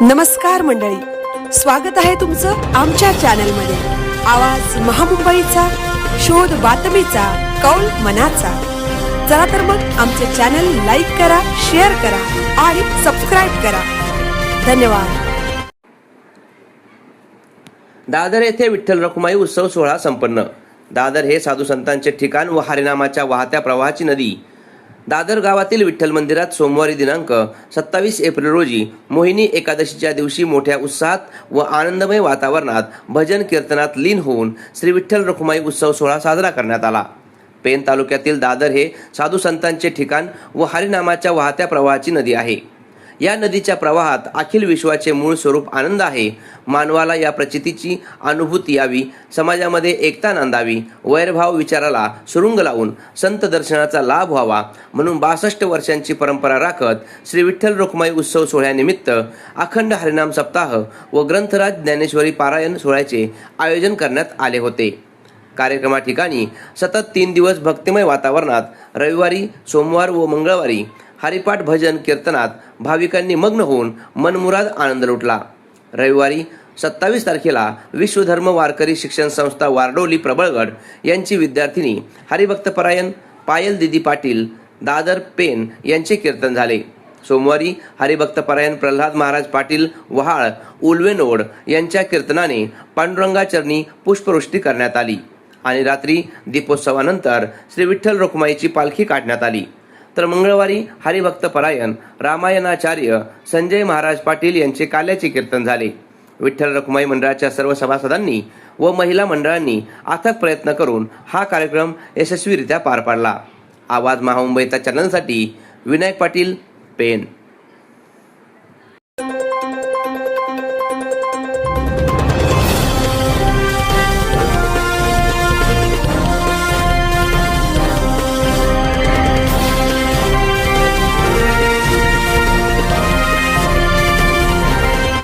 नमस्कार मंडळी, स्वागत आहे तुमचं आमच्या चॅनलमध्ये। आवाज महामुंबईचा, शोध बातमीचा, कौल मनाचा। चला तर मग आमचे चॅनल लाईक करा, शेअर करा आणि सबस्क्राइब करा। धन्यवाद। दादर येथे विठ्ठल रखुमाई उत्सव सोहळा संपन्न। दादर हे साधू संतांचे ठिकाण व हरिनामाच्या वाहत्या प्रवाहाची नदी। दादर गावातील विठ्ठल मंदिरात सोमवारी दिनांक 27 एप्रिल रोजी मोहिनी एकादशीच्या दिवशी मोठ्या उत्साहात व आनंदमय वातावरणात भजन कीर्तनात लीन होऊन श्री विठ्ठल रखुमाई उत्सव सोहळा साजरा करण्यात आला। पेन तालुक्यातील दादर हे साधू संतांचे ठिकाण व हरिनामाच्या वाहत्या प्रवाहाची नदी आहे। या नदीच्या प्रवाहात अखिल विश्वाचे मूळ स्वरूप आनंद आहे। मानवाला या प्रचितीची अनुभूती यावी, समाजामध्ये एकता नांदावी, वैरभाव विचाराला सुरुंग लावून संत दर्शनाचा लाभ व्हावा म्हणून 62 वर्षांची परंपरा राखत श्री विठ्ठल रखुमाई उत्सव सोहळ्यानिमित्त अखंड हरिनाम सप्ताह व ग्रंथराज ज्ञानेश्वरी पारायण सोहळ्याचे आयोजन करण्यात आले होते। कार्यक्रमा ठिकाणी सतत 3 दिवस भक्तिमय वातावरणात रविवारी, सोमवार व मंगळवारी हरिपाठ भजन कीर्तनात भाविकांनी मग्न होऊन मनमुराद आनंद लुटला। रविवारी 27 तारखेला विश्वधर्म वारकरी शिक्षण संस्था वारडोली प्रबळगड यांची विद्यार्थिनी हरिभक्तपरायण पायल दिदी पाटील दादर पेन यांचे कीर्तन झाले। सोमवारी हरिभक्तपरायण प्रल्हाद महाराज पाटील वहाळ उल्वेनोड यांच्या कीर्तनाने पांडुरंगाचरणी पुष्पवृष्टी करण्यात आली आणि रात्री दीपोत्सवानंतर श्री विठ्ठल रखुमाईची पालखी काढण्यात आली। तर मंगळवारी हरिभक्तपरायण रामायणाचार्य संजय महाराज पाटील यांचे काल्याचे कीर्तन झाले। विठ्ठल रखुमाई मंडळाच्या सर्व सभासदांनी व महिला मंडळांनी अथक प्रयत्न करून हा कार्यक्रम यशस्वीरित्या पार पाडला। आवाज महामुंबईच्या चॅनलसाठी विनायक पाटील, पेन।